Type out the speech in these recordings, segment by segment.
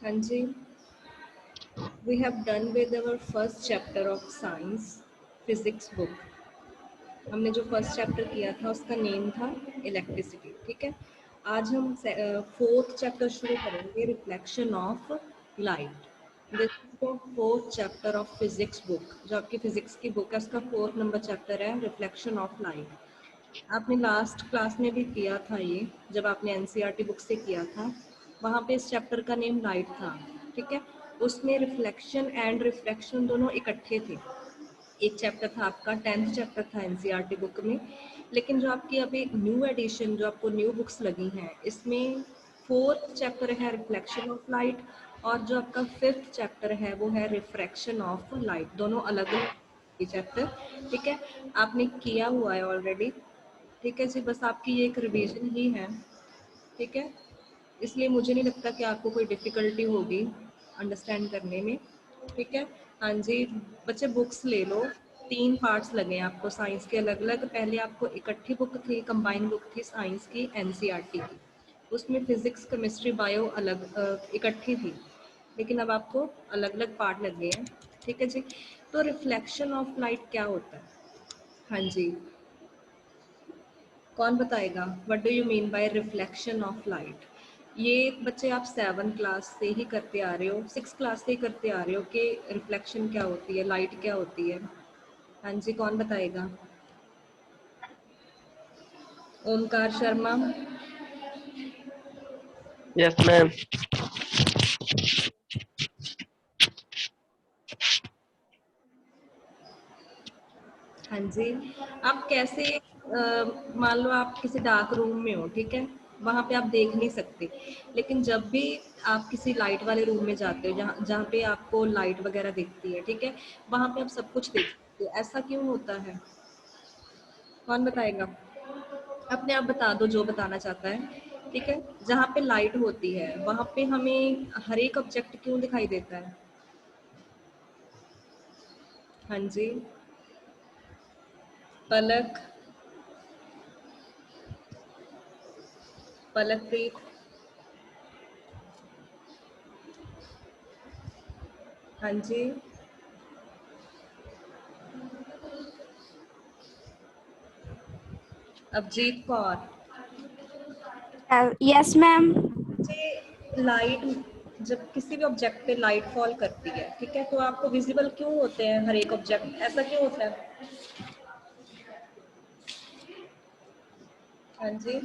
हाँ जी, we have done with our first chapter of science physics book. हमने जो फर्स्ट चैप्टर किया था उसका नेम था इलेक्ट्रिसिटी। ठीक है, आज हम फोर्थ चैप्टर शुरू करेंगे, reflection of light. This is the fourth chapter of physics book. जो आपकी फिजिक्स की बुक है उसका 4th नंबर चैप्टर है, रिफ्लेक्शन ऑफ लाइट। आपने लास्ट क्लास में भी किया था ये, जब आपने एनसीईआरटी बुक से किया था। वहाँ पे इस चैप्टर का नेम लाइट था। ठीक है, उसमें रिफ्लेक्शन एंड रिफ्रैक्शन दोनों इकट्ठे थे। एक चैप्टर था आपका, 10th चैप्टर था एनसीईआरटी बुक में। लेकिन जो आपकी अभी न्यू एडिशन, जो आपको न्यू बुक्स लगी हैं, इसमें 4th चैप्टर है रिफ्लेक्शन ऑफ लाइट, और जो आपका 5th चैप्टर है वो है रिफ्रैक्शन ऑफ लाइट। दोनों अलग अलग चैप्टर। ठीक है, आपने किया हुआ है ऑलरेडी। ठीक है जी, बस आपकी ये एक रिवीजन ही है। ठीक है, इसलिए मुझे नहीं लगता कि आपको कोई डिफ़िकल्टी होगी अंडरस्टैंड करने में। ठीक है, हाँ जी बच्चे, बुक्स ले लो। 3 पार्ट्स लगे हैं आपको साइंस के अलग अलग। पहले आपको इकट्ठी बुक थी, कंबाइंड बुक थी साइंस की, एनसीईआरटी की। उसमें फिजिक्स केमिस्ट्री बायो अलग इकट्ठी थी, लेकिन अब आपको अलग अलग पार्ट लगे हैं। ठीक है जी, तो रिफ्लेक्शन ऑफ लाइट क्या होता है? हाँ जी, कौन बताएगा? What do you mean by reflection of light? ये बच्चे आप 7 क्लास से ही करते आ रहे हो, 6 क्लास से ही करते आ रहे हो कि रिफ्लेक्शन क्या होती है, लाइट क्या होती है। हाँ जी, कौन बताएगा? ओमकार शर्मा। Yes ma'am. हाँ जी, आप कैसे मान लो आप किसी डार्क रूम में हो, ठीक है, वहाँ पे आप देख नहीं सकते, लेकिन जब भी आप किसी लाइट वाले रूम में जाते हो, जहाँ जहाँ पे आपको लाइट वगैरह दिखती है, ठीक है, वहाँ पे आप सब कुछ देख सकते हो। ऐसा क्यों होता है? कौन बताएगा? अपने आप बता दो जो बताना चाहता है। ठीक है, जहाँ पे लाइट होती है वहाँ पे हमें हर एक ऑब्जेक्ट क्यों दिखाई देता है? हाँ जी, पलक, पलकप्रीत। हाँ जी, अभिजीत कौर। Yes ma'am. जी, लाइट, जब किसी भी ऑब्जेक्ट पे लाइट फॉल करती है, ठीक है, तो आपको विजिबल क्यों होते हैं हर एक ऑब्जेक्ट? ऐसा क्यों होता है? हाँ जी,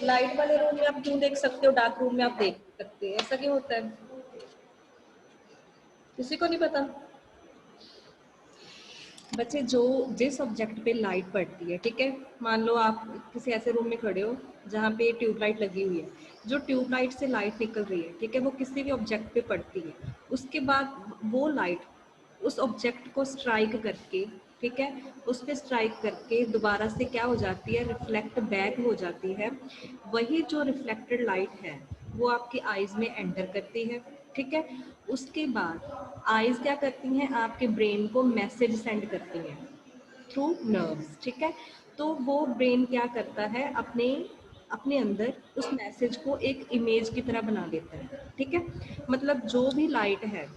लाइट वाले रूम में आप क्यों देख सकते हो, डार्क रूम में आप देख सकते हैं, ऐसा क्यों होता है? किसी को नहीं पता? बच्चे, जो जिस ऑब्जेक्ट पे लाइट पड़ती है, ठीक है, मान लो आप किसी ऐसे रूम में खड़े हो जहाँ पे ट्यूबलाइट लगी हुई है, जो ट्यूबलाइट से लाइट निकल रही है, ठीक है, वो किसी भी ऑब्जेक्ट पे पड़ती है, उसके बाद वो लाइट उस ऑब्जेक्ट को स्ट्राइक करके, ठीक है, उस पर स्ट्राइक करके दोबारा से क्या हो जाती है, रिफ्लेक्ट बैक हो जाती है। वही जो रिफ्लेक्टेड लाइट है वो आपकी आईज में एंटर करती है। ठीक है, उसके बाद आईज क्या करती हैं, आपके ब्रेन को मैसेज सेंड करती हैं थ्रू नर्व्स। ठीक है, तो वो ब्रेन क्या करता है, अपने अपने अंदर उस मैसेज को एक इमेज की तरह बना देता है। ठीक है, मतलब जो भी लाइट है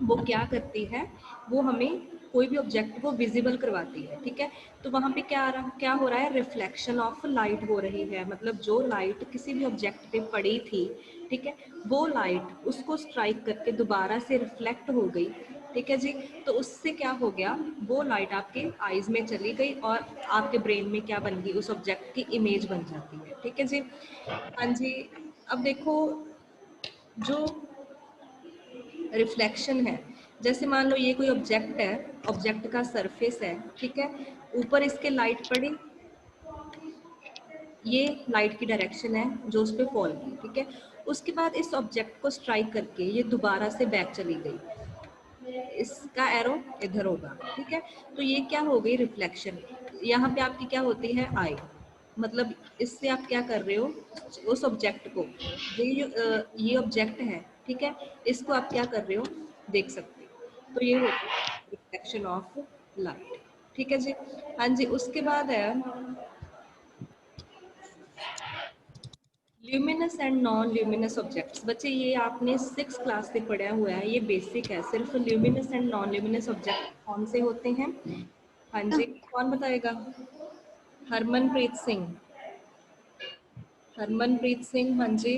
वो क्या करती है, वो हमें कोई भी ऑब्जेक्ट को विजिबल करवाती है। ठीक है, तो वहाँ पे क्या हो रहा है, रिफ्लेक्शन ऑफ लाइट हो रही है। मतलब जो लाइट किसी भी ऑब्जेक्ट पे पड़ी थी, ठीक है, वो लाइट उसको स्ट्राइक करके दोबारा से रिफ्लेक्ट हो गई। ठीक है जी, तो उससे क्या हो गया, वो लाइट आपके आईज में चली गई और आपके ब्रेन में क्या बन गई, उस ऑब्जेक्ट की इमेज बन जाती है। ठीक है जी, हाँ जी। अब देखो, जो रिफ्लेक्शन है, जैसे मान लो ये कोई ऑब्जेक्ट है, ऑब्जेक्ट का सरफेस है, ठीक है, ऊपर इसके लाइट पड़ी, ये लाइट की डायरेक्शन है जो उस पर फॉल की। ठीक है, उसके बाद इस ऑब्जेक्ट को स्ट्राइक करके ये दोबारा से बैक चली गई, इसका एरो इधर होगा। ठीक है, तो ये क्या हो गई, रिफ्लेक्शन। यहाँ पे आपकी क्या होती है, आई। मतलब इससे आप क्या कर रहे हो, उस ऑब्जेक्ट को, ये ऑब्जेक्ट है, ठीक है, इसको आप क्या कर रहे हो, देख सकते हो। तो ये होती है रिफ्लेक्शन ऑफ लाइट। ठीक है जी, हाँ जी। उसके बाद है luminous and non luminous objects, बच्चे ये आपने 6 क्लास से पढ़ा हुआ है, ये बेसिक है। सिर्फ luminous and non luminous object कौन से होते हैं? हाँ जी, कौन बताएगा? हरमनप्रीत सिंह, हरमनप्रीत सिंह, हाँ जी।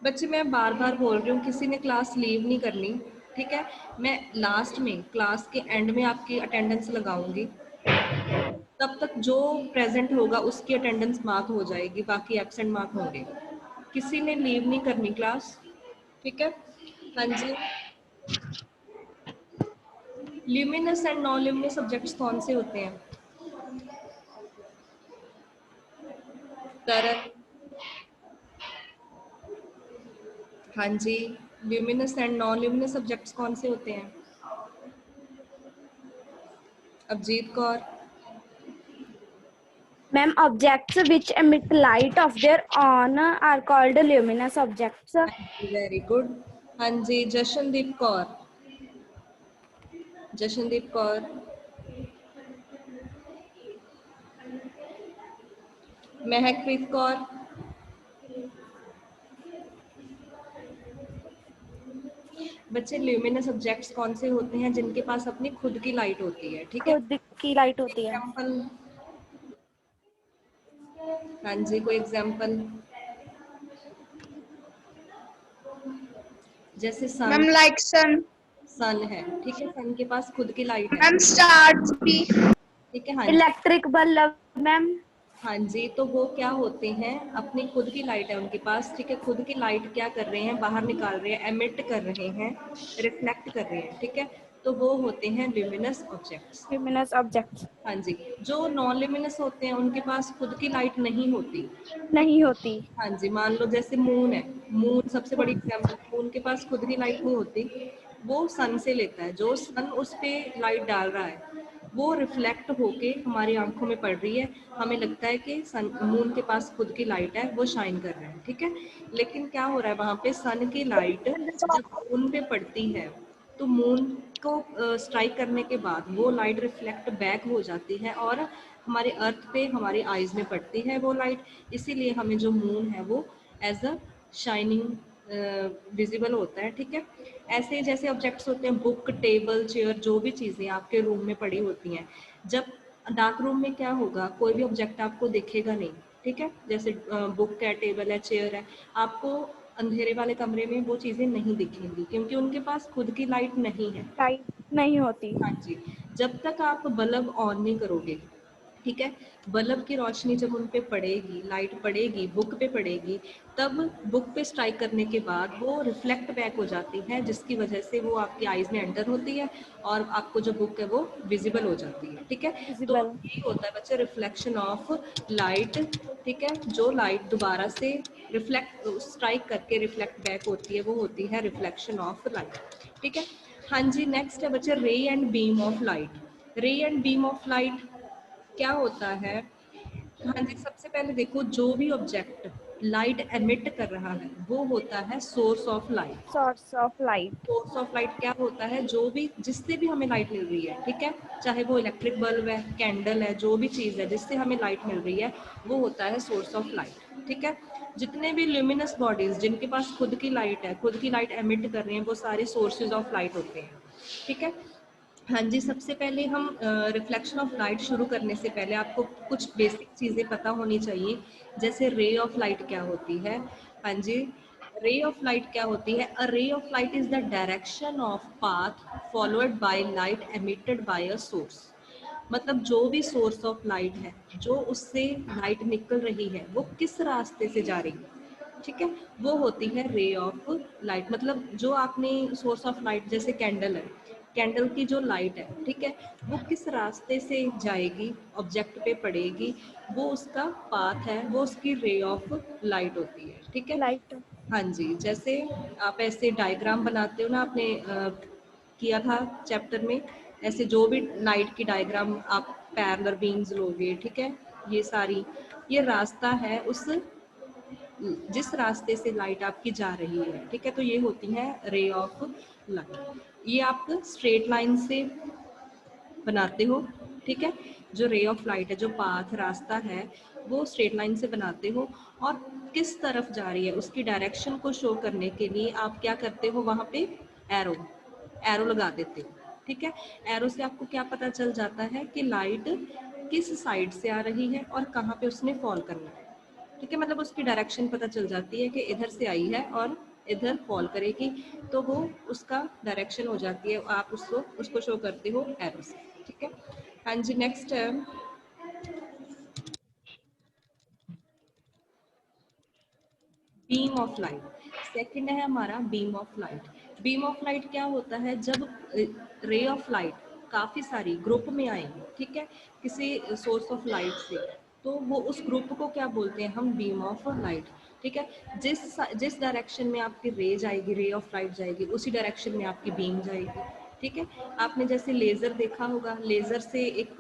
बच्चे मैं बार बार बोल रही हूँ, किसी ने क्लास लीव नहीं करनी, ठीक है? मैं लास्ट में क्लास के एंड में आपकी अटेंडेंस लगाऊंगी, तब तक जो प्रेजेंट होगा उसकी अटेंडेंस मार्क हो जाएगी, बाकी एब्सेंट मार्क होंगे। किसी ने लीव नहीं करनी क्लास, ठीक है? हाँ जी। Luminous and non luminous subjects कौन से होते हैं? तरल, हाँ जी। Luminous and non luminous subjects कौन से होते हैं? Abhijeet Kaur. Ma'am, objects which emit light of their own are called luminous objects. Very good. हाँ जी, जशनदीप कौर, जशनदीप कौर। महकप्रीत कौर। बच्चे ल्यूमिनस ऑब्जेक्ट्स कौन से होते हैं? जिनके पास अपनी खुद की लाइट होती है, ठीक है? खुद की लाइट होती है। एग्जाम्पल, हाँ जी, कोई एग्जाम्पल? जैसे सन, मैम लाइक सन, सन है, ठीक है? सन के पास खुद की लाइट है, मैम स्टार्स भी। ठीक है? हाँ जी, इलेक्ट्रिक बल्ब मैम। हाँ जी। तो वो क्या होते हैं? अपनी खुद की लाइट है उनके पास, ठीक है? खुद की लाइट क्या कर रहे हैं? बाहर निकाल रहे हैं, एमिट कर रहे हैं, रिफ्लेक्ट कर रहे हैं, ठीक है? तो वो होते हैं ल्यूमिनस ऑब्जेक्ट्स। luminous objects हाँ जी। जो नॉन ल्यूमिनस होते हैं उनके पास खुद की लाइट नहीं होती, ठीक? नहीं होती। हाँ जी, मान लो जैसे मून है, मून सबसे बड़ी एग्जाम्पल, मून के पास खुद की लाइट नहीं होती, वो सन से लेता है, जो सन उस पे लाइट डाल रहा है वो रिफ्लेक्ट होके हमारी आंखों में पड़ रही है, हमें लगता है कि सन, मून के पास खुद की लाइट है, वो शाइन कर रहा है, ठीक है? लेकिन क्या हो रहा है वहाँ पे, सन की लाइट जब मून पे पड़ती है तो मून को स्ट्राइक करने के बाद वो लाइट रिफ्लेक्ट बैक हो जाती है और हमारे अर्थ पे, हमारी आईज में पड़ती है वो लाइट, इसीलिए हमें जो मून है वो एज अ शाइनिंग विजिबल होता है, ठीक है? ऐसे जैसे ऑब्जेक्ट्स होते हैं, बुक, टेबल, चेयर, जो भी चीज़ें आपके रूम में पड़ी होती हैं, जब डार्क रूम में क्या होगा, कोई भी ऑब्जेक्ट आपको दिखेगा नहीं, ठीक है? जैसे बुक है, टेबल है, चेयर है, आपको अंधेरे वाले कमरे में वो चीज़ें नहीं दिखेंगी क्योंकि उनके पास खुद की लाइट नहीं है। लाइट नहीं होती। हाँ जी। जब तक आप बल्ब ऑन नहीं करोगे, ठीक है, बल्ब की रोशनी जब उन पे पड़ेगी, लाइट पड़ेगी, बुक पे पड़ेगी, तब बुक पे स्ट्राइक करने के बाद वो रिफ्लेक्ट बैक हो जाती है, जिसकी वजह से वो आपकी आईज में एंटर होती है और आपको जो बुक है वो विजिबल हो जाती है, ठीक है? तो विजिबल। ये होता है बच्चे रिफ्लेक्शन ऑफ लाइट, ठीक है? जो लाइट दोबारा से रिफ्लेक्ट स्ट्राइक करके रिफ्लेक्ट बैक होती है वो होती है रिफ्लेक्शन ऑफ लाइट, ठीक है? हाँ जी, नेक्स्ट है बच्चे रे एंड बीम ऑफ लाइट। रे एंड बीम ऑफ लाइट क्या होता है? हाँ जी, सबसे पहले देखो, जो भी ऑब्जेक्ट लाइट एमिट कर रहा है वो होता है source of light. Source of light. Source of light क्या होता है? जो भी, जिससे भी हमें लाइट मिल रही है, ठीक है, चाहे वो इलेक्ट्रिक बल्ब है, कैंडल है, जो भी चीज़ है जिससे हमें लाइट मिल रही है वो होता है सोर्स ऑफ लाइट, ठीक है? जितने भी ल्यूमिनस बॉडीज जिनके पास खुद की लाइट है, खुद की लाइट एमिट कर रहे हैं, वो सारे सोर्सेज ऑफ लाइट होते हैं, ठीक है? हाँ जी, सबसे पहले हम रिफ्लेक्शन ऑफ लाइट शुरू करने से पहले आपको कुछ बेसिक चीज़ें पता होनी चाहिए, जैसे रे ऑफ लाइट क्या होती है। हाँ जी, रे ऑफ लाइट क्या होती है? A ray of light is the direction of path followed by light emitted by a source. मतलब जो भी सोर्स ऑफ लाइट है, जो उससे लाइट निकल रही है, वो किस रास्ते से जा रही है, ठीक है, वो होती है रे ऑफ लाइट। मतलब जो आपने सोर्स ऑफ लाइट, जैसे कैंडल है, कैंडल की जो लाइट है, ठीक है, वो किस रास्ते से जाएगी, ऑब्जेक्ट पे पड़ेगी, वो उसका पाथ है, वो उसकी रे ऑफ लाइट होती है, ठीक है? लाइट। हाँ जी, जैसे आप ऐसे डायग्राम बनाते हो ना, आपने किया था चैप्टर में, ऐसे जो भी लाइट की डायग्राम आप पैरेलल बीम्स लोगे, ठीक है, ये सारी, ये रास्ता है उस, जिस रास्ते से लाइट आपकी जा रही है, ठीक है? तो ये होती है रे ऑफ लाइट। ये आप स्ट्रेट लाइन से बनाते हो, ठीक है? जो रे ऑफ लाइट है, जो पाथ, रास्ता है, वो स्ट्रेट लाइन से बनाते हो और किस तरफ जा रही है उसकी डायरेक्शन को शो करने के लिए आप क्या करते हो, वहां पे एरो एरो लगा देते हो, ठीक है। एरो से आपको क्या पता चल जाता है कि लाइट किस साइड से आ रही है और कहाँ पे उसने फॉल करना है, ठीक है। मतलब उसकी डायरेक्शन पता चल जाती है कि इधर से आई है और इधर फॉल करेगी, तो वो उसका डायरेक्शन हो जाती है, आप उसको शो करते हो एरो से, ठीक है। हाँ जी, नेक्स्ट है बीम ऑफ लाइट। सेकंड है हमारा beam of light. Beam of light क्या होता है, जब रे ऑफ लाइट काफी सारी ग्रुप में आएंगी, ठीक है, किसी सोर्स ऑफ लाइट से, तो वो उस ग्रुप को क्या बोलते हैं हम, बीम ऑफ लाइट, ठीक है। जिस डायरेक्शन में आपकी रे जाएगी, रे ऑफ लाइट जाएगी, उसी डायरेक्शन में आपकी बीम जाएगी, ठीक है। आपने जैसे लेजर देखा होगा, लेजर से एक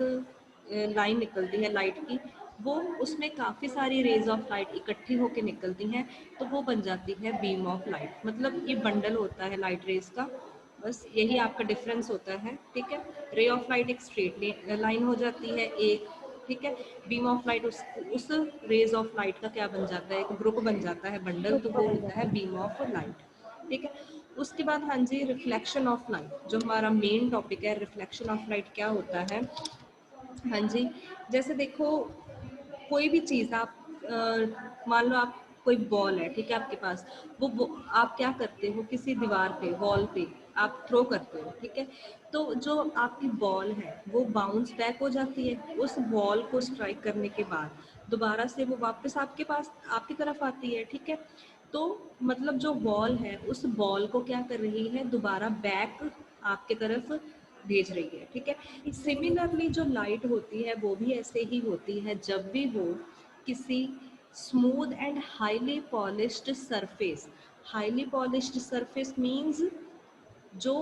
लाइन निकलती है लाइट की, वो उसमें काफ़ी सारी रेज ऑफ लाइट इकट्ठी होकर निकलती हैं, तो वो बन जाती है बीम ऑफ लाइट। मतलब ये बंडल होता है लाइट रेज का, बस यही आपका डिफरेंस होता है, ठीक है। रे ऑफ लाइट एक स्ट्रेट लाइन हो जाती है एक, ठीक है। बीम ऑफ लाइट उस रेज ऑफ लाइट का क्या बन जाता है, एक ग्रुप बन जाता है, बंडल, तो वो होता है बीम ऑफ लाइट, ठीक है। उसके बाद हाँ जी, रिफ्लेक्शन ऑफ लाइट, जो हमारा मेन टॉपिक है। रिफ्लेक्शन ऑफ लाइट क्या होता है, हाँ जी, जैसे देखो कोई भी चीज़ आप मान लो आप कोई बॉल है, ठीक है, आपके पास, वो आप क्या करते हो, किसी दीवार पे, वॉल पे आप थ्रो करते हो, ठीक है। तो जो आपकी बॉल है वो बाउंस बैक हो जाती है, उस बॉल को स्ट्राइक करने के बाद दोबारा से वो वापस आपके पास, आपकी तरफ आती है, ठीक है। तो मतलब जो बॉल है उस बॉल को क्या कर रही है, दोबारा बैक आपके तरफ भेज रही है, ठीक है। सिमिलरली जो लाइट होती है वो भी ऐसे ही होती है, जब भी वो किसी smooth and highly polished surface, highly polished surface means जो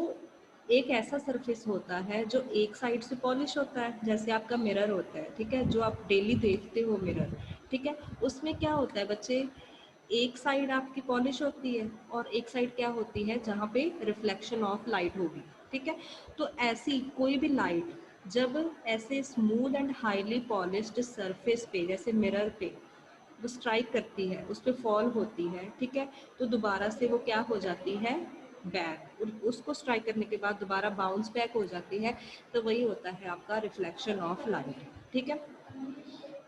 एक ऐसा सरफेस होता है जो एक साइड से पॉलिश होता है, जैसे आपका मिरर होता है, ठीक है, जो आप डेली देखते हो मिरर, ठीक है। उसमें क्या होता है बच्चे, एक साइड आपकी पॉलिश होती है और एक साइड क्या होती है जहाँ पे रिफ्लेक्शन ऑफ लाइट होगी, ठीक है। तो ऐसी कोई भी लाइट जब ऐसे smooth and highly polished surface पे, जैसे मिरर पे, वो स्ट्राइक करती है, उस पर फॉल होती है, ठीक है, तो दोबारा से वो क्या हो जाती है, बैक, उसको स्ट्राइक करने के बाद दोबारा बाउंस बैक हो जाती है, तो वही होता है आपका रिफ्लेक्शन ऑफ लाइट, ठीक है।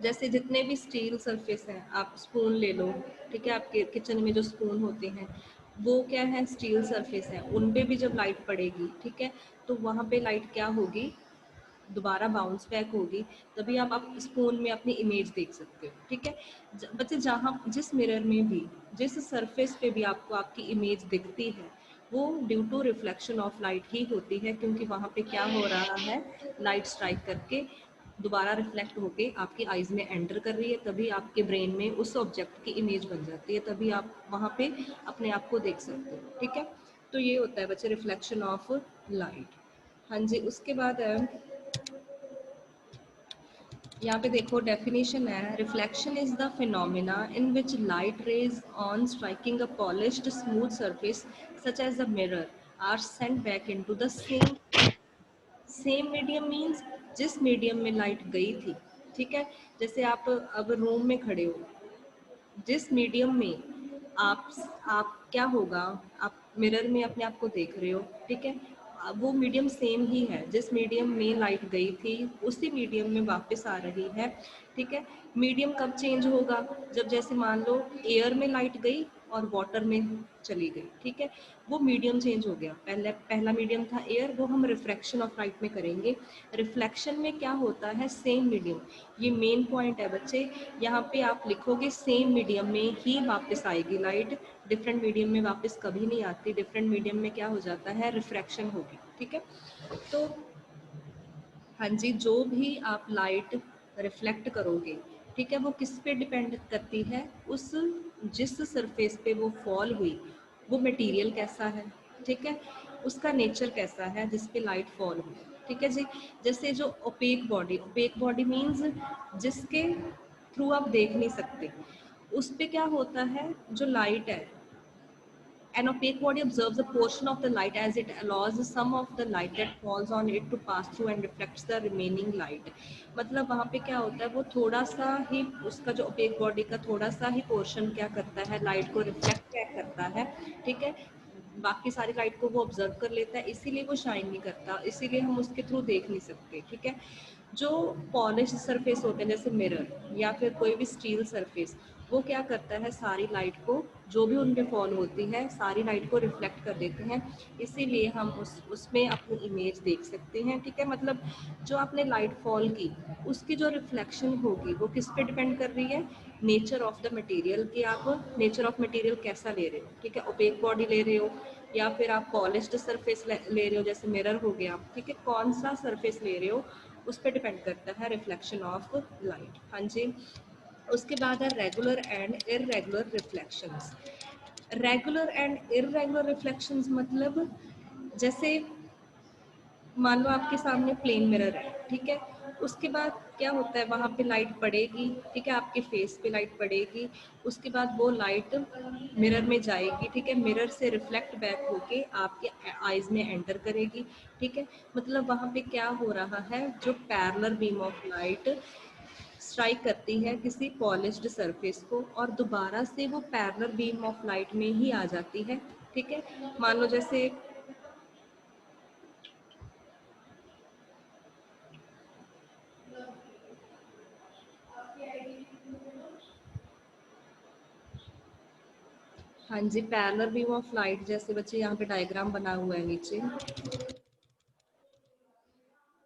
जैसे जितने भी स्टील सरफेस हैं, आप स्पून ले लो, ठीक है, आपके किचन में जो स्पून होते हैं वो क्या है, स्टील सरफेस है, उन पे भी जब लाइट पड़ेगी, ठीक है, तो वहाँ पे लाइट क्या होगी, दोबारा बाउंस बैक होगी, तभी आप स्पून में अपनी इमेज देख सकते हो, ठीक है। बच्चे जहाँ जिस मिरर में भी, जिस सरफेस पे भी आपको आपकी इमेज दिखती है, वो due to reflection of light ही होती है, क्योंकि वहाँ पे क्या हो रहा है, लाइट स्ट्राइक करके दोबारा रिफ्लेक्ट होके आपकी आइज में एंटर कर रही है, तभी आपके ब्रेन में उस ऑब्जेक्ट की इमेज बन जाती है, तभी आप वहाँ पे अपने आप को देख सकते हो, ठीक है। तो ये होता है बच्चे रिफ्लेक्शन ऑफ लाइट। हाँ जी, उसके बाद यहाँ पे देखो डेफिनेशन है, reflection is the phenomena in which light rays on striking a polished smooth surface such as a mirror are sent back into the same medium means जिस मीडियम में लाइट गई थी, ठीक है। जैसे आप अब रूम में खड़े हो, जिस मीडियम में आप क्या होगा, आप मिरर में अपने आप को देख रहे हो, ठीक है, वो मीडियम सेम ही है, जिस मीडियम में लाइट गई थी उसी मीडियम में वापस आ रही है, ठीक है। मीडियम कब चेंज होगा, जब जैसे मान लो एयर में लाइट गई और वाटर में चली गई, ठीक है, वो मीडियम चेंज हो गया, पहला मीडियम था एयर, वो हम रिफ्रैक्शन ऑफ लाइट में करेंगे। रिफ्लेक्शन में क्या होता है, सेम मीडियम, ये मेन पॉइंट है बच्चे, यहाँ पे आप लिखोगे सेम मीडियम में ही वापस आएगी लाइट, डिफरेंट मीडियम में वापस कभी नहीं आती, डिफरेंट मीडियम में क्या हो जाता है, रिफ्रैक्शन होगी, ठीक है। तो हाँ जी, जो भी आप लाइट रिफ्लेक्ट करोगे, ठीक है, वो किस पे डिपेंड करती है, उस जिस सरफेस पे वो फॉल हुई वो मटेरियल कैसा है, ठीक है, उसका नेचर कैसा है जिस पे लाइट फॉल हुई, ठीक है जी। जैसे जो ओपेक बॉडी मीन्स जिसके थ्रू आप देख नहीं सकते, उस पे क्या होता है, जो लाइट है An opaque body observes a portion of the light as it allows some of the light that falls on it to pass through and reflects the remaining light. मतलब वहाँ पे क्या होता है, वो थोड़ा सा ही उसका जो opaque body का थोड़ा सा ही पोर्शन क्या करता है, लाइट को रिफ्लेक्ट क्या करता है, ठीक है, बाकी सारी लाइट को वो ऑब्जर्व कर लेता है, इसीलिए वो शाइन नहीं करता, इसीलिए हम उसके थ्रू देख नहीं सकते, ठीक है। जो पॉलिश सरफेस होते हैं जैसे मिरर या फिर कोई भी स्टील सरफेस, वो क्या करता है, सारी लाइट को जो भी उन पे फॉल होती है सारी लाइट को रिफ्लेक्ट कर देते हैं, इसीलिए हम उसमें अपनी इमेज देख सकते हैं, ठीक है। मतलब जो आपने लाइट फॉल की उसकी जो रिफ्लेक्शन होगी वो किस पे डिपेंड कर रही है, नेचर ऑफ द मटेरियल, कि आप नेचर ऑफ मटेरियल कैसा ले रहे हो, ठीक है, ओपेक बॉडी ले रहे हो या फिर आप पॉलिश्ड सरफेस ले रहे हो जैसे मिरर हो गया, ठीक है, कौन सा सरफेस ले रहे हो उस पर डिपेंड करता है रिफ्लेक्शन ऑफ लाइट। हाँ जी। उसके बाद है regular and irregular reflections. Regular and irregular reflections मतलब जैसे मान लो आपके सामने प्लेन मिरर है, ठीक है, उसके बाद क्या होता है, वहाँ पे लाइट पड़ेगी, ठीक है, आपके फेस पे लाइट पड़ेगी, उसके बाद वो लाइट मिरर में जाएगी, ठीक है, मिरर से रिफ्लेक्ट बैक होके आपके आईज में एंटर करेगी, ठीक है। मतलब वहाँ पे क्या हो रहा है, जो parallel beam of light strike करती है किसी पॉलिश्ड सरफेस को और दोबारा से वो पैरेलल बीम ऑफ लाइट में ही आ जाती है, ठीक है। मान लो जैसे हाँ जी, पैरेलल बीम ऑफ लाइट जैसे बच्चे यहाँ पे डायग्राम बना हुआ है नीचे,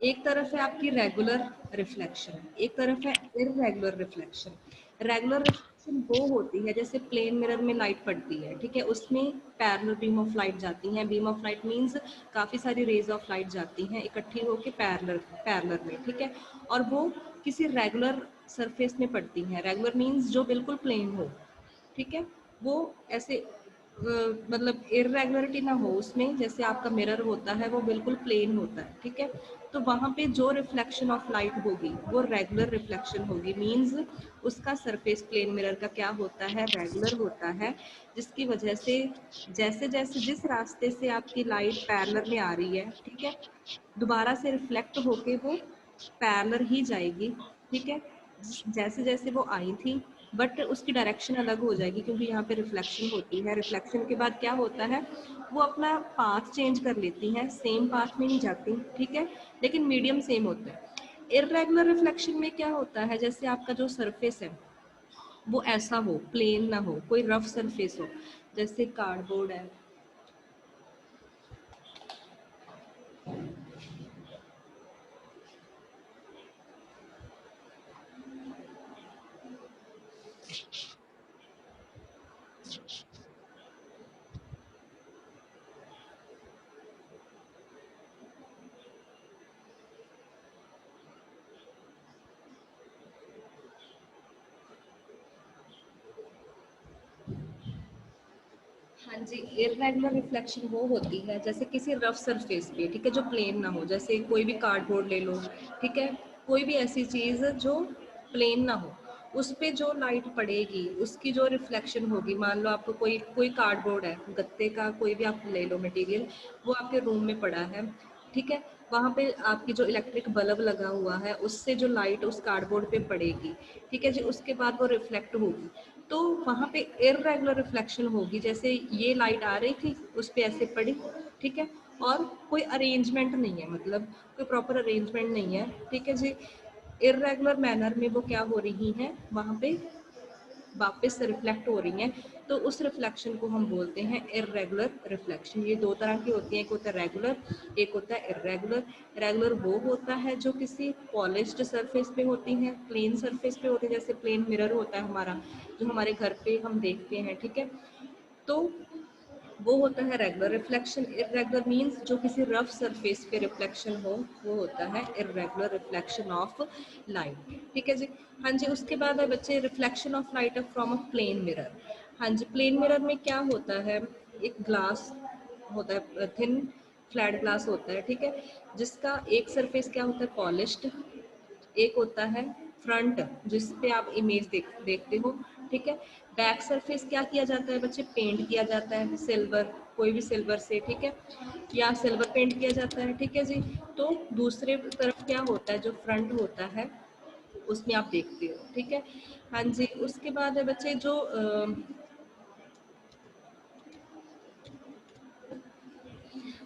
एक तरफ है आपकी रेगुलर रिफ्लेक्शन, एक तरफ है इररेगुलर रिफ्लेक्शन। रेगुलर रिफ्लेक्शन वो होती है जैसे प्लेन मिरर में लाइट पड़ती है, ठीक है, उसमें पैरेलल बीम ऑफ लाइट जाती हैं, बीम ऑफ लाइट मींस काफ़ी सारी रेज ऑफ लाइट जाती हैं इकट्ठी होके पैरेलल पैरेलल में, ठीक है, और वो किसी रेगुलर सरफेस में पड़ती हैं। रेगुलर मींस जो बिल्कुल प्लेन हो, ठीक है, वो ऐसे मतलब इरेगुलरिटी ना हो उसमें, जैसे आपका मिरर होता है वो बिल्कुल प्लेन होता है, ठीक है, तो वहाँ पे जो रिफ्लेक्शन ऑफ लाइट होगी वो रेगुलर रिफ्लेक्शन होगी, मींस उसका सरफेस प्लेन मिरर का क्या होता है, रेगुलर होता है, जिसकी वजह से जैसे जैसे जिस रास्ते से आपकी लाइट पैरेलल में आ रही है, ठीक है, दोबारा से रिफ्लेक्ट होके वो पैरेलल ही जाएगी, ठीक है, जैसे जैसे वो आई थी, बट उसकी डायरेक्शन अलग हो जाएगी क्योंकि यहाँ पे रिफ्लेक्शन होती है। रिफ्लेक्शन के बाद क्या होता है, वो अपना पाथ चेंज कर लेती हैं, सेम पाथ में नहीं जाती, ठीक है, लेकिन मीडियम सेम होता है। इररेगुलर रिफ्लेक्शन में क्या होता है, जैसे आपका जो सरफेस है वो ऐसा हो, प्लेन ना हो, कोई रफ सरफेस हो, जैसे कार्डबोर्ड है, हाँ जी, इररेगुलर रिफ्लेक्शन वो होती है जैसे किसी रफ सरफेस पे, ठीक है, जो प्लेन ना हो, जैसे कोई भी कार्डबोर्ड ले लो, ठीक है, कोई भी ऐसी चीज़ जो प्लेन ना हो, उस पे जो लाइट पड़ेगी उसकी जो रिफ्लेक्शन होगी, मान लो आपको कोई कोई कार्डबोर्ड है, गत्ते का कोई भी आप ले लो मटेरियल, वो आपके रूम में पड़ा है, ठीक है, वहाँ पे आपकी जो इलेक्ट्रिक बल्ब लगा हुआ है उससे जो लाइट उस कार्डबोर्ड पे पड़ेगी, ठीक है जी, उसके बाद वो रिफ्लेक्ट होगी, तो वहाँ पे इररेगुलर रिफ्लेक्शन होगी, जैसे ये लाइट आ रही थी उस पे ऐसे पड़ी, ठीक है, और कोई अरेंजमेंट नहीं है, मतलब कोई प्रॉपर अरेंजमेंट नहीं है, ठीक है जी, इररेगुलर मैनर में वो क्या हो रही हैं, वहाँ पे वापस रिफ्लेक्ट हो रही हैं, तो उस रिफ्लेक्शन को हम बोलते हैं इररेगुलर रिफ्लेक्शन। ये दो तरह की होती हैं, एक होता है रेगुलर, एक होता है इररेगुलर। रेगुलर वो होता है जो किसी पॉलिश्ड सरफेस पे होती हैं, प्लेन सरफेस पे होती है, जैसे प्लेन मिरर होता है हमारा जो हमारे घर पे हम देखते हैं, ठीक है, तो वो होता है रेगुलर रिफ्लेक्शन। इररेगुलर मींस जो किसी रफ सरफेस पे रिफ्लेक्शन हो, वो होता है इररेगुलर रिफ्लेक्शन ऑफ लाइट, ठीक है जी। हाँ जी, उसके बाद है बच्चे reflection of light from a plane mirror. हाँ जी, प्लेन मिरर में क्या होता है, एक ग्लास होता है, थिन फ्लैट ग्लास होता है, ठीक है, जिसका एक सरफेस क्या होता है, पॉलिश्ड, एक होता है फ्रंट जिस पे आप इमेज देखते हो, ठीक है, बैक सरफेस क्या किया जाता है बच्चे, पेंट किया जाता है सिल्वर, कोई भी सिल्वर से, ठीक है, या सिल्वर पेंट किया जाता है, ठीक है जी। तो दूसरे तरफ क्या होता है, जो फ्रंट होता है उसमें आप देखते हो, ठीक है। हाँ जी, उसके बाद है बच्चे जो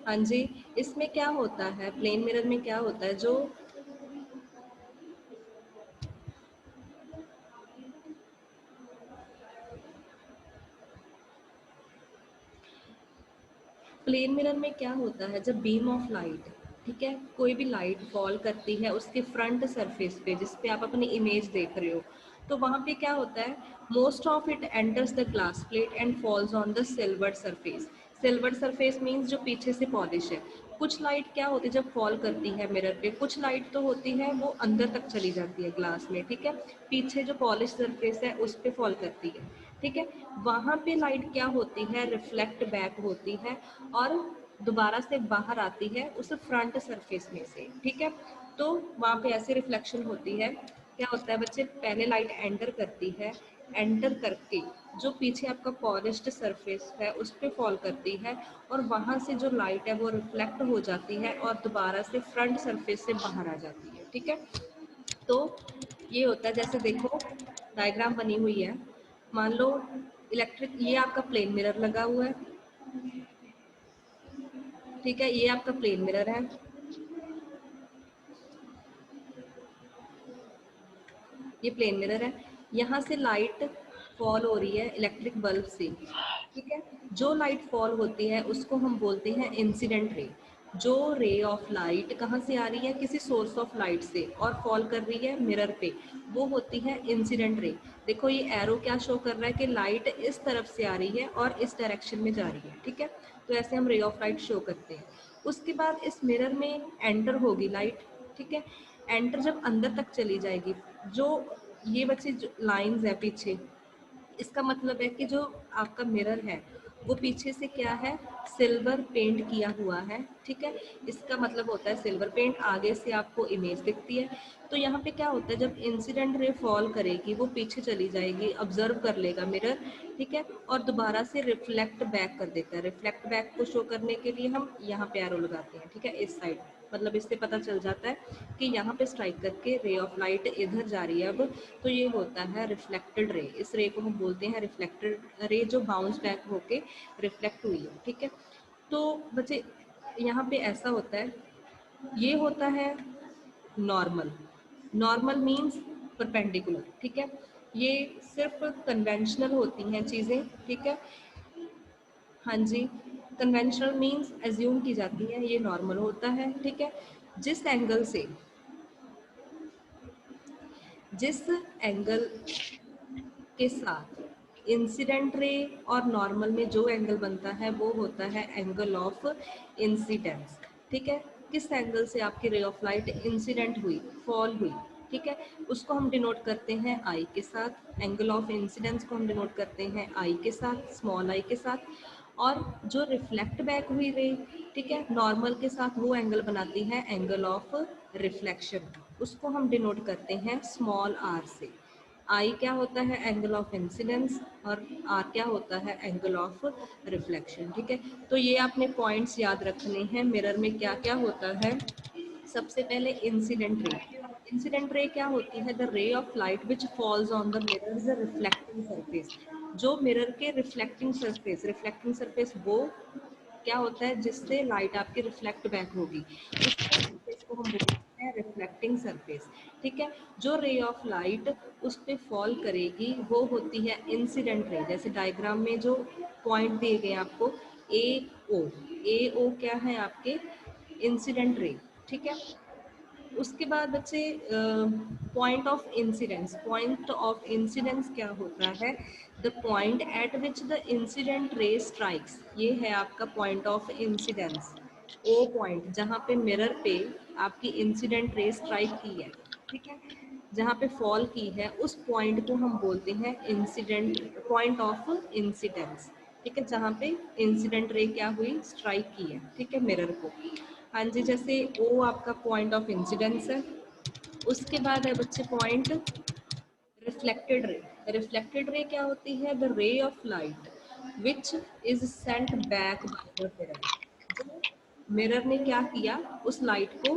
हाँ जी, इसमें क्या होता है, प्लेन मिरर में क्या होता है, जो प्लेन मिरर में क्या होता है, जब बीम ऑफ लाइट, ठीक है, कोई भी लाइट फॉल करती है उसके फ्रंट सरफेस पे जिस पे आप अपनी इमेज देख रहे हो, तो वहाँ पे क्या होता है, most of it enters the glass plate and falls on the silver surface. Silver surface means जो पीछे से पॉलिश है। कुछ लाइट क्या होती है जब फॉल करती है मिरर पे, कुछ लाइट तो होती है वो अंदर तक चली जाती है ग्लास में, ठीक है, पीछे जो पॉलिश सरफेस है उस पे फॉल करती है, ठीक है। वहाँ पे लाइट क्या होती है, रिफ्लेक्ट बैक होती है और दोबारा से बाहर आती है उस फ्रंट सरफेस में से, ठीक है। तो वहाँ पे ऐसी रिफ्लेक्शन होती है, क्या होता है बच्चे, पहले लाइट एंटर करती है, एंटर करके जो पीछे आपका पॉलिश्ड सरफेस है उस पे फॉल करती है और वहाँ से जो लाइट है वो रिफ्लेक्ट हो जाती है और दोबारा से फ्रंट सरफेस से बाहर आ जाती है, ठीक है। तो ये होता है, जैसे देखो डायग्राम बनी हुई है, मान लो इलेक्ट्रिक, ये आपका प्लेन मिरर लगा हुआ है, ठीक है, ये आपका प्लेन मिरर है, ये प्लेन मिरर है, यहाँ से लाइट फॉल हो रही है इलेक्ट्रिक बल्ब से, ठीक है। जो लाइट फॉल होती है उसको हम बोलते हैं इंसिडेंट रे। जो रे ऑफ लाइट कहाँ से आ रही है, किसी सोर्स ऑफ लाइट से और फॉल कर रही है मिरर पे, वो होती है इंसिडेंट रे। देखो ये एरो क्या शो कर रहा है कि लाइट इस तरफ से आ रही है और इस डायरेक्शन में जा रही है, ठीक है। तो ऐसे हम रे ऑफ लाइट शो करते हैं। उसके बाद इस मिरर में एंटर होगी लाइट, ठीक है, एंटर जब अंदर तक चली जाएगी, जो ये बच्चे जो लाइंस है पीछे, इसका मतलब है कि जो आपका मिरर है वो पीछे से क्या है, सिल्वर पेंट किया हुआ है, ठीक है। इसका मतलब होता है सिल्वर पेंट, आगे से आपको इमेज दिखती है। तो यहाँ पे क्या होता है, जब इंसिडेंट रे फॉल करेगी वो पीछे चली जाएगी, ऑब्जर्व कर लेगा मिरर, ठीक है, और दोबारा से रिफ्लेक्ट बैक कर देता है। रिफ्लेक्ट बैक को शो करने के लिए हम यहाँ पे एरो लगाते हैं, ठीक है, इस साइड, मतलब इससे पता चल जाता है कि यहाँ पे स्ट्राइक करके रे ऑफ लाइट इधर जा रही है अब, तो ये होता है रिफ्लेक्टेड रे। इस रे को हम बोलते हैं रिफ्लेक्टेड रे, जो बाउंस बैक होके रिफ्लेक्ट हुई है, ठीक है। तो बच्चे यहाँ पे ऐसा होता है, ये होता है नॉर्मल। नॉर्मल मीन्स परपेंडिकुलर, ठीक है, ये सिर्फ कन्वेंशनल होती हैं चीज़ें, ठीक है। हाँ जी, कन्वेंशनल मीन्स एज्यूम की जाती है, ये नॉर्मल होता है, ठीक है। जिस एंगल से, जिस एंगल के साथ इंसिडेंट रे और नॉर्मल में जो एंगल बनता है वो होता है एंगल ऑफ इंसिडेंस, ठीक है। किस एंगल से आपकी रे ऑफ लाइट इंसिडेंट हुई, फॉल हुई, ठीक है, उसको हम डिनोट करते हैं आई के साथ। एंगल ऑफ इंसिडेंस को हम डिनोट करते हैं आई के साथ, स्मॉल आई के साथ। और जो रिफ्लेक्ट बैक हुई रे, ठीक है, नॉर्मल के साथ, वो एंगल बनाती है एंगल ऑफ रिफ्लेक्शन, उसको हम डिनोट करते हैं स्मॉल आर से। आई क्या होता है, एंगल ऑफ इंसिडेंस, और आर क्या होता है, एंगल ऑफ रिफ्लेक्शन, ठीक है। तो ये आपने पॉइंट्स याद रखने हैं। मिरर में क्या क्या होता है, सबसे पहले इंसिडेंट रे। इंसिडेंट रे क्या होती है, द रे of light which falls on the mirrors reflecting surface. जो मिरर के रिफ्लेक्टिंग सरफेस, रिफ्लेक्टिंग सरफेस वो क्या होता है जिससे लाइट आपकी रिफ्लेक्ट बैक होगी, उस सरफेस को हम बोलते हैं रिफ्लेक्टिंग सरफेस, ठीक है। जो रे ऑफ लाइट उस पे फॉल करेगी वो होती है इंसिडेंट रे। जैसे डायग्राम में जो पॉइंट दिए गए आपको, ए ओ, ए ओ क्या है आपके इंसिडेंट रे, ठीक है। उसके बाद बच्चे point of incidence. Point of incidence क्या होता है, the point at which the incident ray strikes, ये है आपका point of incidence. O point जहाँ पे मिरर पे आपकी इंसिडेंट रे स्ट्राइक की है, ठीक है, जहाँ पे फॉल की है, उस पॉइंट को हम बोलते हैं इंसिडेंट, पॉइंट ऑफ इंसिडेंस, ठीक है, जहाँ पे इंसिडेंट रे क्या हुई, स्ट्राइक की है, ठीक है, मिरर को। हाँ जी, जैसे ओ आपका पॉइंट ऑफ इंसिडेंस है। उसके बाद है बच्चे point reflected ray. Reflected ray क्या होती है? द रे of light which is sent back by the mirror. जो मिरर ने क्या किया, उस लाइट को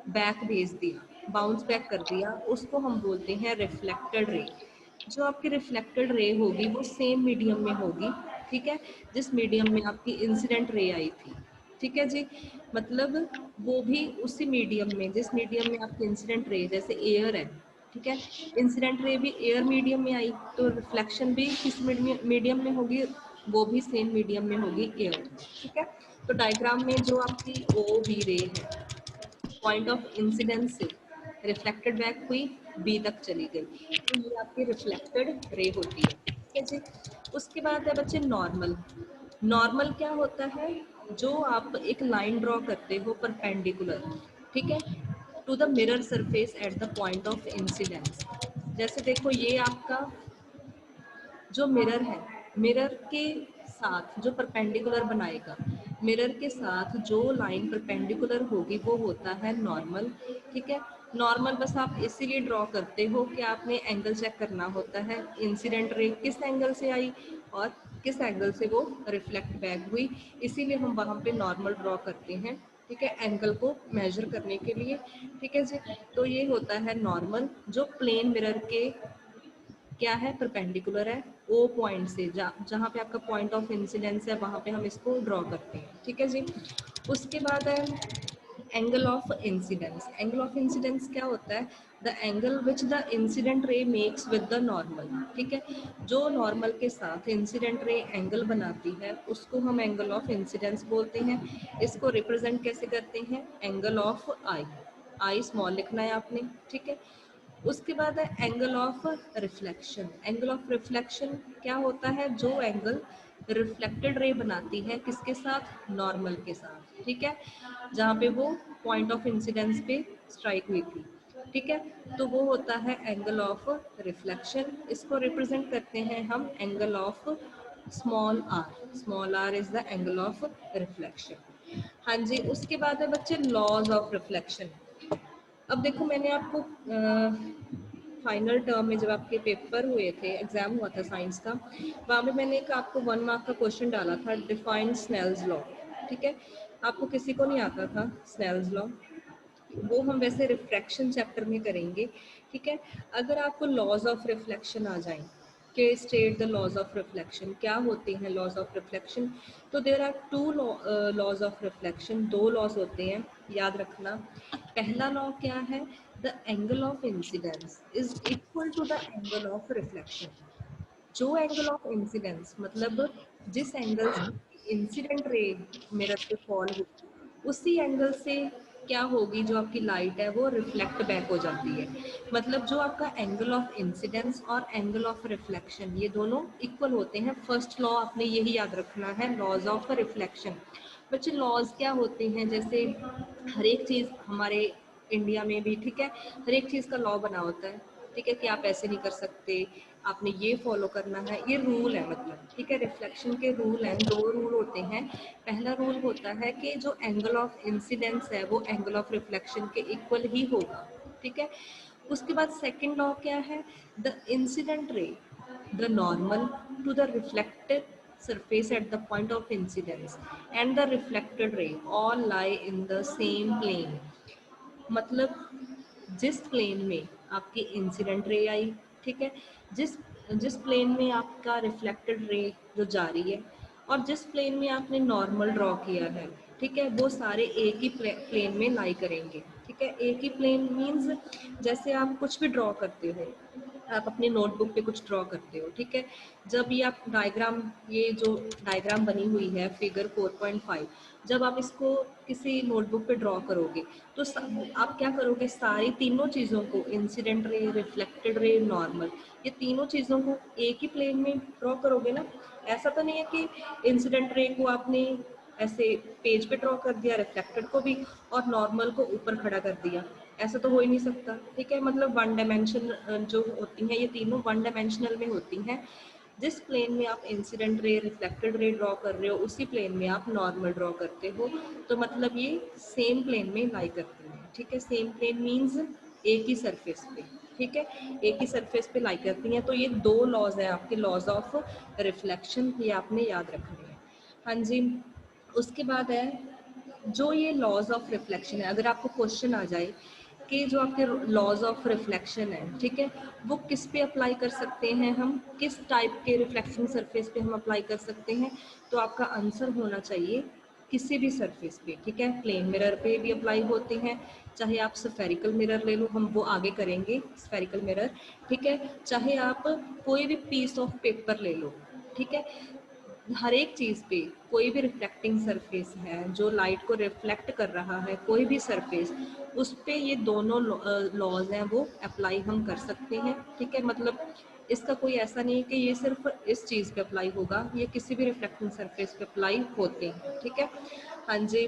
बैक भेज दिया, बाउंस बैक कर दिया, उसको हम बोलते हैं रिफ्लेक्टेड रे। जो आपकी रिफ्लेक्टेड रे होगी वो सेम मीडियम में होगी, ठीक है, जिस मीडियम में आपकी इंसिडेंट रे आई थी, ठीक है जी। मतलब वो भी उसी मीडियम में, जिस मीडियम में आपकी इंसिडेंट रे, जैसे एयर है, ठीक है, इंसिडेंट रे भी एयर मीडियम में आई, तो रिफ्लेक्शन भी किस मीडियम में होगी? वो भी सेम मीडियम में होगी, एयर, ठीक है। तो डायग्राम में जो आपकी ओ बी रे है, पॉइंट ऑफ इंसिडेंस से रिफ्लेक्टेड बैक हुई, बी तक चली गई, तो ये आपकी रिफ्लेक्टेड रे होती है, ठीक है जी। उसके बाद है बच्चे नॉर्मल। नॉर्मल क्या होता है? जो आप एक लाइन ड्रॉ करते हो परपेंडिकुलर, ठीक है, to the mirror surface at the point of incidence. जैसे देखो ये आपका जो मिरर है, मिरर के साथ जो परपेंडिकुलर बनाएगा, मिरर के साथ जो लाइन परपेंडिकुलर होगी वो होता है नॉर्मल, ठीक है। नॉर्मल बस आप इसीलिए ड्रॉ करते हो कि आपने एंगल चेक करना होता है, इंसिडेंट रे किस एंगल से आई और किस एंगल से वो रिफ्लेक्ट बैक हुई, इसीलिए हम वहाँ पे नॉर्मल ड्रॉ करते हैं, ठीक है, एंगल को मेजर करने के लिए, ठीक है जी। तो ये होता है नॉर्मल, जो प्लेन मिरर के क्या है, परपेंडिकुलर है, ओ पॉइंट से, जहाँ पे आपका पॉइंट ऑफ इंसिडेंस है वहाँ पे हम इसको ड्रॉ करते हैं, ठीक है जी। उसके बाद है angle of incidence. Angle of incidence क्या होता है? The angle which the incident रे मेक्स विद द नॉर्मल, ठीक है, जो नॉर्मल के साथ इंसिडेंट रे एंगल बनाती है उसको हम एंगल ऑफ इंसिडेंस बोलते हैं। इसको रिप्रेजेंट कैसे करते हैं? Angle of I, I small लिखना है आपने, ठीक है। उसके बाद है angle of reflection. Angle of reflection क्या होता है? जो एंगल रिफ्लेक्टेड रे बनाती है किसके साथ? नॉर्मल के साथ, ठीक है, जहाँ पे वो पॉइंट ऑफ इंसिडेंस पे स्ट्राइक हुई थी, ठीक है, तो वो होता है एंगल ऑफ रिफ्लेक्शन। इसको रिप्रेजेंट करते हैं हम angle of small r. Small r is the angle of reflection. हाँ जी, उसके बाद है बच्चे लॉज ऑफ रिफ्लेक्शन। अब देखो मैंने आपको फाइनल टर्म में जब आपके पेपर हुए थे, एग्जाम हुआ था साइंस का, वहाँ पे मैंने एक आपको 1 मार्क का क्वेश्चन डाला था, डिफाइन स्नेल्स लॉ, ठीक है। आपको किसी को नहीं आता था स्नेल्स लॉ, वो हम वैसे रिफ्रैक्शन चैप्टर में करेंगे, ठीक है। अगर आपको लॉज ऑफ रिफ्लेक्शन आ जाए कि state the laws of reflection, क्या होते हैं लॉज ऑफ रिफ्लेक्शन, तो there are two laws of reflection, दो लॉज होते हैं, याद रखना। पहला लॉ क्या है? The angle of incidence is equal to the angle of reflection. जो एंगल ऑफ इंसिडेंस मतलब जिस एंगल से इंसिडेंट रे मिरर पे फॉल होगी, उसी एंगल से क्या होगी, जो आपकी लाइट है वो रिफ्लेक्ट बैक हो जाती है। मतलब जो आपका एंगल ऑफ इंसिडेंस और एंगल ऑफ रिफ्लेक्शन ये दोनों इक्वल होते हैं। फर्स्ट लॉ आपने यही याद रखना है, लॉज ऑफ रिफ्लेक्शन। बच्चे लॉज क्या होते हैं? जैसे हर एक चीज़ हमारे इंडिया में भी, ठीक है, हर एक चीज़ का लॉ बना होता है, ठीक है, कि आप ऐसे नहीं कर सकते, आपने ये फॉलो करना है, ये रूल है मतलब, ठीक है। रिफ्लेक्शन के रूल हैं, दो रूल होते हैं। पहला रूल होता है कि जो एंगल ऑफ इंसिडेंस है वो एंगल ऑफ रिफ्लेक्शन के इक्वल ही होगा, ठीक है। उसके बाद सेकंड लॉ क्या है? The incident ray, the normal to the reflected surface at the point of incidence and the reflected ray all lie in the same plane। मतलब जिस प्लेन में आपकी इंसिडेंट रे आई, ठीक है, जिस जिस प्लेन में आपका रिफ्लेक्टेड रे जो जा रही है और जिस प्लेन में आपने नॉर्मल ड्रॉ किया है, ठीक है, वो सारे एक ही प्लेन में लाई करेंगे, ठीक है। एक ही प्लेन मीन्स जैसे आप कुछ भी ड्रॉ करते हो, आप अपनी नोटबुक पे कुछ ड्रॉ करते हो, ठीक है, जब ये आप डायग्राम, ये जो डायग्राम बनी हुई है फिगर 4.5, जब आप इसको किसी नोटबुक पे ड्रॉ करोगे तो आप क्या करोगे, सारी तीनों चीज़ों को, incident ray, reflected ray, normal, ये तीनों चीज़ों को एक ही प्लेन में ड्रॉ करोगे ना। ऐसा तो नहीं है कि इंसिडेंट रे को आपने ऐसे पेज पे ड्रॉ कर दिया, रिफ्लेक्टेड को भी, और नॉर्मल को ऊपर खड़ा कर दिया, ऐसा तो हो ही नहीं सकता, ठीक है। मतलब वन डायमेंशन जो होती हैं, ये तीनों वन डायमेंशनल में होती हैं। जिस प्लेन में आप incident ray, reflected ray draw कर रहे हो उसी प्लेन में आप नॉर्मल ड्रॉ करते हो, तो मतलब ये सेम प्लेन में लाई करती हैं, ठीक है। सेम प्लेन मीन्स एक ही सरफेस पे, ठीक है, एक ही सरफेस पे लाई करती हैं। तो ये दो लॉज हैं आपके, लॉज ऑफ रिफ्लेक्शन, ये आपने याद रखने हैं। हाँ जी, उसके बाद है जो ये लॉज ऑफ रिफ्लेक्शन है, अगर आपको क्वेश्चन आ जाए कि जो आपके लॉज ऑफ रिफ्लेक्शन है, ठीक है, वो किस पे अप्लाई कर सकते हैं, हम किस टाइप के रिफ्लेक्टिंग सरफेस पे हम अप्लाई कर सकते हैं, तो आपका आंसर होना चाहिए किसी भी सरफेस पे। ठीक है, प्लेन मिरर पे भी अप्लाई होते हैं, चाहे आप स्फेरिकल मिरर ले लो, हम वो आगे करेंगे स्फेरिकल मिरर। ठीक है, चाहे आप कोई भी पीस ऑफ पेपर ले लो, ठीक है, हर एक चीज़ पे कोई भी रिफ्लेक्टिंग सरफेस है जो लाइट को रिफ्लेक्ट कर रहा है, कोई भी सरफेस, उस पे ये दोनों लॉज हैं वो अप्लाई हम कर सकते हैं। ठीक है, मतलब इसका कोई ऐसा नहीं है कि ये सिर्फ इस चीज़ पे अप्लाई होगा, ये किसी भी रिफ्लेक्टिंग सरफेस पे अप्लाई होते हैं। ठीक है, हाँ जी,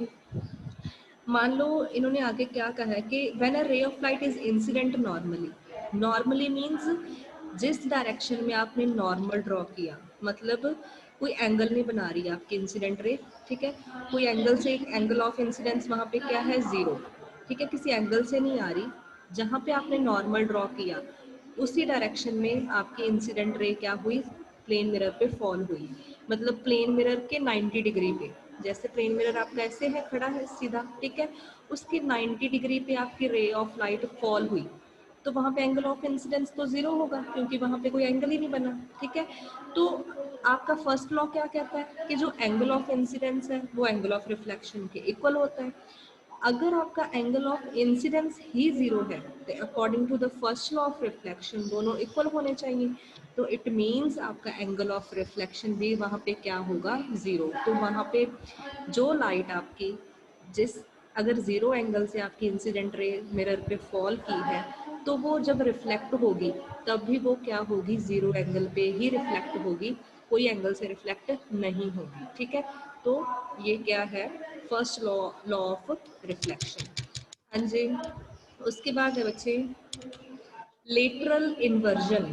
मान लो इन्होंने आगे क्या कहा है कि when a ray of light is incident normally, normally means जिस डायरेक्शन में आपने नॉर्मल ड्रॉ किया, मतलब कोई एंगल नहीं बना रही है आपकी इंसिडेंट रे। ठीक है, कोई एंगल से, एक एंगल ऑफ इंसिडेंस वहाँ पे क्या है, जीरो। ठीक है, किसी एंगल से नहीं आ रही, जहाँ पे आपने नॉर्मल ड्रॉ किया उसी डायरेक्शन में आपकी इंसिडेंट रे क्या हुई, प्लेन मिरर पे फॉल हुई। मतलब प्लेन मिरर के 90 डिग्री पे, जैसे प्लेन मिरर आपका ऐसे है, खड़ा है सीधा, ठीक है, उसकी 90 डिग्री पे आपकी रे ऑफ लाइट फॉल हुई, तो वहाँ पे एंगल ऑफ इंसिडेंस तो जीरो होगा, क्योंकि वहाँ पे कोई एंगल ही नहीं बना। ठीक है, तो आपका फर्स्ट लॉ क्या कहता है कि जो एंगल ऑफ इंसिडेंस है वो एंगल ऑफ रिफ्लेक्शन के इक्वल होता है। अगर आपका एंगल ऑफ इंसिडेंस ही जीरो है तो according to the first law of reflection दोनों इक्वल होने चाहिए, तो इट मीन्स आपका एंगल ऑफ रिफ्लेक्शन भी वहाँ पे क्या होगा, जीरो। तो वहाँ पे जो लाइट आपकी जिस, अगर जीरो एंगल से आपकी इंसिडेंट रे मिरर पे फॉल की है, तो वो जब रिफ्लेक्ट होगी तब भी वो क्या होगी, जीरो एंगल पे ही रिफ्लेक्ट होगी, कोई एंगल से रिफ्लेक्ट नहीं होगी। ठीक है, तो ये क्या है, first law, law of reflection. हाँ जी, उसके बाद है बच्चे lateral inversion.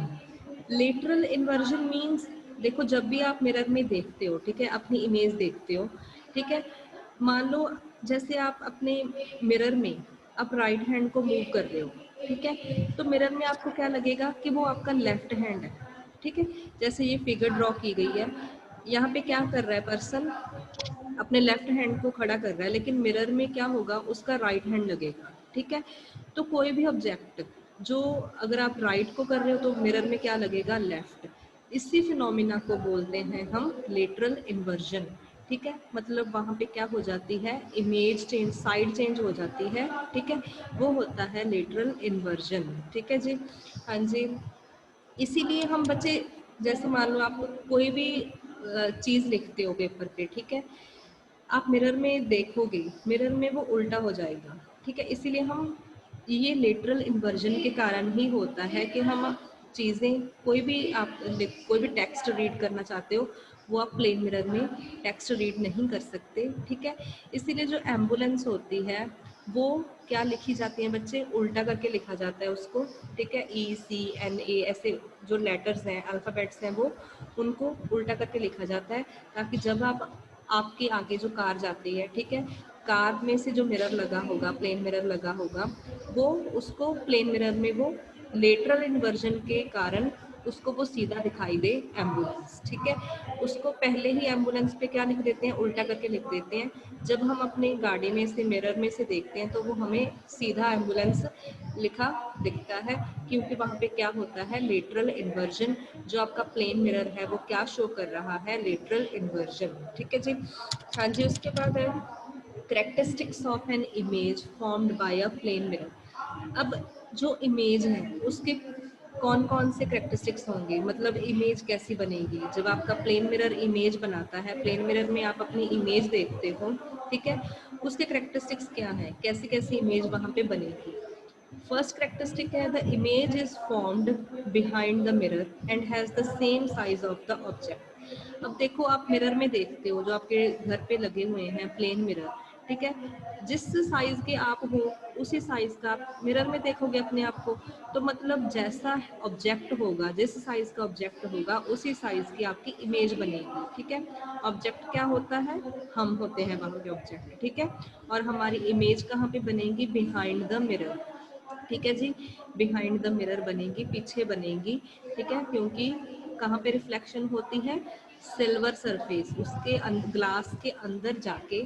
Lateral inversion means, देखो जब भी आप मिरर में देखते हो, ठीक है, अपनी इमेज देखते हो, ठीक है, मान लो जैसे आप अपने मिरर में आप राइट हैंड को मूव कर रहे हो, ठीक है, तो मिरर में आपको क्या लगेगा कि वो आपका लेफ्ट हैंड है। ठीक है, जैसे ये फिगर ड्रॉ की गई है, यहाँ पे क्या कर रहा है पर्सन, अपने लेफ्ट हैंड को खड़ा कर रहा है, लेकिन मिरर में क्या होगा, उसका राइट हैंड लगेगा। ठीक है, तो कोई भी ऑब्जेक्ट जो, अगर आप राइट को कर रहे हो तो मिरर में क्या लगेगा, लेफ्ट। इसी फिनोमिना को बोलते हैं हम लेटरल इन्वर्जन। ठीक है, मतलब वहाँ पे क्या हो जाती है, इमेज चेंज, साइड चेंज हो जाती है। ठीक है, वो होता है लेटरल इन्वर्जन। ठीक है जी, हाँ जी, इसीलिए हम बच्चे, जैसे मान लो आप कोई भी चीज़ लिखते हो पेपर पे, ठीक है, आप मिरर में देखोगे, मिरर में वो उल्टा हो जाएगा। ठीक है, इसीलिए हम, ये लेटरल इन्वर्जन के कारण ही होता है कि हम चीज़ें, कोई भी आप कोई भी टेक्स्ट रीड करना चाहते हो, वो आप प्लेन मिरर में टेक्स्ट रीड नहीं कर सकते। ठीक है, इसीलिए जो एम्बुलेंस होती है वो क्या लिखी जाती है बच्चे, उल्टा करके लिखा जाता है उसको। ठीक है, ECNA ऐसे जो लेटर्स हैं, अल्फ़ाबेट्स हैं, वो उनको उल्टा करके लिखा जाता है, ताकि जब आप, आपके आगे जो कार जाती है, ठीक है, कार में से जो मिरर लगा होगा, प्लेन मिरर लगा होगा, वो उसको प्लेन मिरर में वो लेटरल इन्वर्जन के कारण उसको वो सीधा दिखाई दे एम्बुलेंस। ठीक है, उसको पहले ही एम्बुलेंस पे क्या लिख देते हैं, उल्टा करके लिख देते हैं। जब हम अपनी गाड़ी में से, मिरर में से देखते हैं, तो वो हमें सीधा एम्बुलेंस लिखा दिखता है, क्योंकि वहाँ पे क्या होता है, लेटरल इन्वर्जन। जो आपका प्लेन मिरर है वो क्या शो कर रहा है, लेटरल इन्वर्जन। ठीक है जी, हाँ जी, उसके बाद है characteristics of an image formed by a plane mirror. अब जो इमेज है उसके कौन कौन से करेक्टरिस्टिक्स होंगे, मतलब इमेज कैसी बनेगी, जब आपका प्लेन मिरर इमेज बनाता है, प्लेन मिरर में आप अपनी इमेज देखते हो, ठीक है, उसके करेक्टरिस्टिक्स क्या है, कैसी कैसी इमेज वहाँ पे बनेगी। फर्स्ट करेक्टरिस्टिक है, the image is formed behind the mirror and has the same size of the object. अब देखो आप मिरर में देखते हो, जो आपके घर पे लगे हुए हैं प्लेन मिरर, ठीक है, जिस साइज के आप हो उसी साइज का आप मिरर में देखोगे अपने आप को, तो मतलब जैसा ऑब्जेक्ट होगा, जिस साइज का ऑब्जेक्ट होगा उसी साइज की आपकी इमेज बनेगी। ठीक है, ऑब्जेक्ट क्या होता है, हम होते हैं वहाँ पे ऑब्जेक्ट। ठीक है, और हमारी इमेज कहाँ पे बनेगी, बिहाइंड द मिरर। ठीक है जी। बिहाइंड द मिरर बनेगी, पीछे बनेगी, ठीक है, क्योंकि कहाँ पे रिफ्लेक्शन होती है, सिल्वर सरफेस, उसके ग्लास के अंदर जाके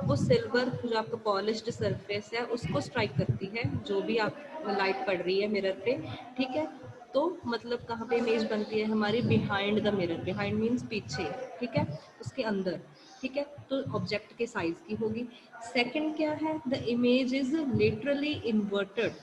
वो सिल्वर जो आपका पॉलिश्ड सरफेस है उसको स्ट्राइक करती है, जो भी आप लाइट पड़ रही है मिरर पे, ठीक है। तो मतलब कहाँ पे इमेज बनती है हमारी, behind the mirror, behind means पीछे, ठीक है, उसके अंदर, ठीक है। तो ऑब्जेक्ट के साइज की होगी। सेकंड क्या है, the image is laterally inverted,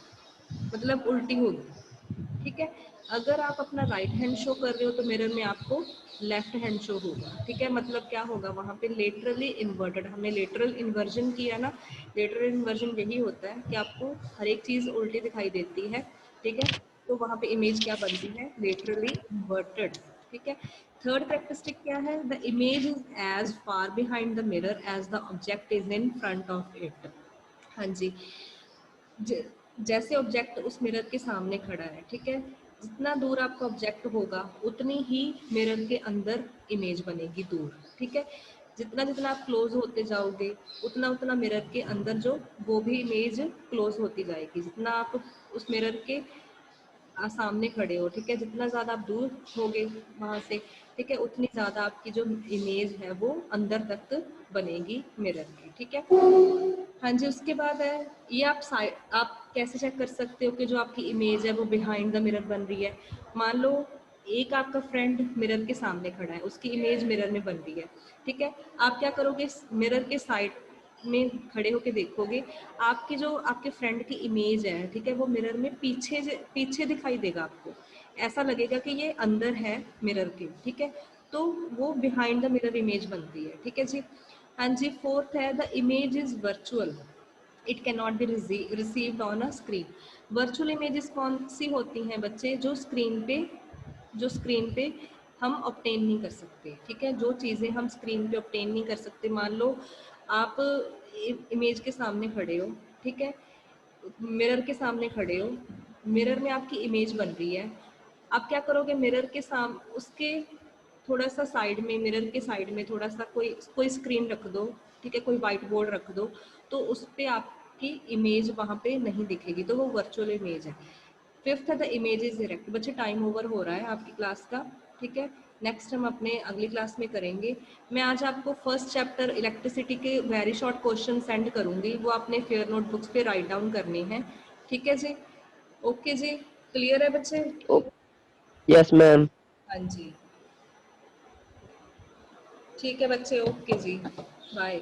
मतलब उल्टी होगी, ठीक है। अगर आप अपना राइट हैंड शो कर रहे हो तो मिरर में आपको लेफ्ट हैंड शो होगा, ठीक है। मतलब क्या होगा वहाँ पे, लेटरली इन्वर्टेड, हमने लेटरल इन्वर्जन किया ना, लेटरल इन्वर्जन यही होता है कि आपको हर एक चीज़ उल्टी दिखाई देती है, ठीक है। तो वहाँ पे इमेज क्या बनती है, लेटरली इन्वर्टेड, ठीक है। थर्ड कैरेक्टरिस्टिक क्या है, the image is as far behind the mirror as the object is in front of it. हाँ जी, जैसे ऑब्जेक्ट उस मिरर के सामने खड़ा है, ठीक है, जितना दूर आपका ऑब्जेक्ट होगा उतनी ही मिरर के अंदर इमेज बनेगी दूर, ठीक है। जितना जितना आप क्लोज होते जाओगे उतना उतना मिरर के अंदर जो वो भी इमेज क्लोज होती जाएगी, जितना आप उस मिरर के सामने खड़े हो, ठीक है, जितना ज़्यादा आप दूर होगे वहाँ से, ठीक है, उतनी ज़्यादा आपकी जो इमेज है वो अंदर तक बनेगी मिरर की, ठीक है। हाँ जी, उसके बाद है ये आप कैसे चेक कर सकते हो कि जो आपकी इमेज है वो बिहाइंड द मिरर बन रही है। मान लो एक आपका फ्रेंड मिरर के सामने खड़ा है, उसकी इमेज मिरर में बन रही है, ठीक है। आप क्या करोगे, मिरर के साइड में खड़े होके देखोगे, आपकी जो आपके फ्रेंड की इमेज है, ठीक है, वो मिरर में पीछे दिखाई देगा आपको, ऐसा लगेगा कि ये अंदर है मिरर के, ठीक है। तो वो बिहाइंड द मिरर इमेज बनती है, ठीक है जी। हाँ जी, फोर्थ है the image is virtual, it can not be received on a screen. Virtual images कौन सी होती हैं बच्चे, जो स्क्रीन पे हम ऑब्टेन नहीं कर सकते, ठीक है, जो चीज़ें हम स्क्रीन पे ऑब्टेन नहीं कर सकते। मान लो आप इमेज के सामने खड़े हो, ठीक है, मिरर के सामने खड़े हो, मिरर में आपकी इमेज बन रही है, आप क्या करोगे, मिरर के उसके थोड़ा सा साइड में, मिरर के साइड में थोड़ा सा कोई स्क्रीन रख दो, ठीक है, कोई वाइट बोर्ड रख दो, तो उस पर आपकी इमेज वहाँ पे नहीं दिखेगी, तो वो वर्चुअल इमेज है। फिफ्थ है द इमेज इज डायरेक्ट। बच्चे टाइम ओवर हो रहा है आपकी क्लास का, ठीक है, नेक्स्ट हम अपने अगली क्लास में करेंगे। मैं आज आपको फर्स्ट चैप्टर इलेक्ट्रिसिटी के वेरी शॉर्ट क्वेश्चन सेंड करूंगी, वो आपने फेयर नोटबुक्स पे राइट डाउन करने हैं, ठीक है जी। ओके जी, क्लियर है बच्चे? Yes ma'am. हाँ जी, ठीक है बच्चे, ओके जी, बाय।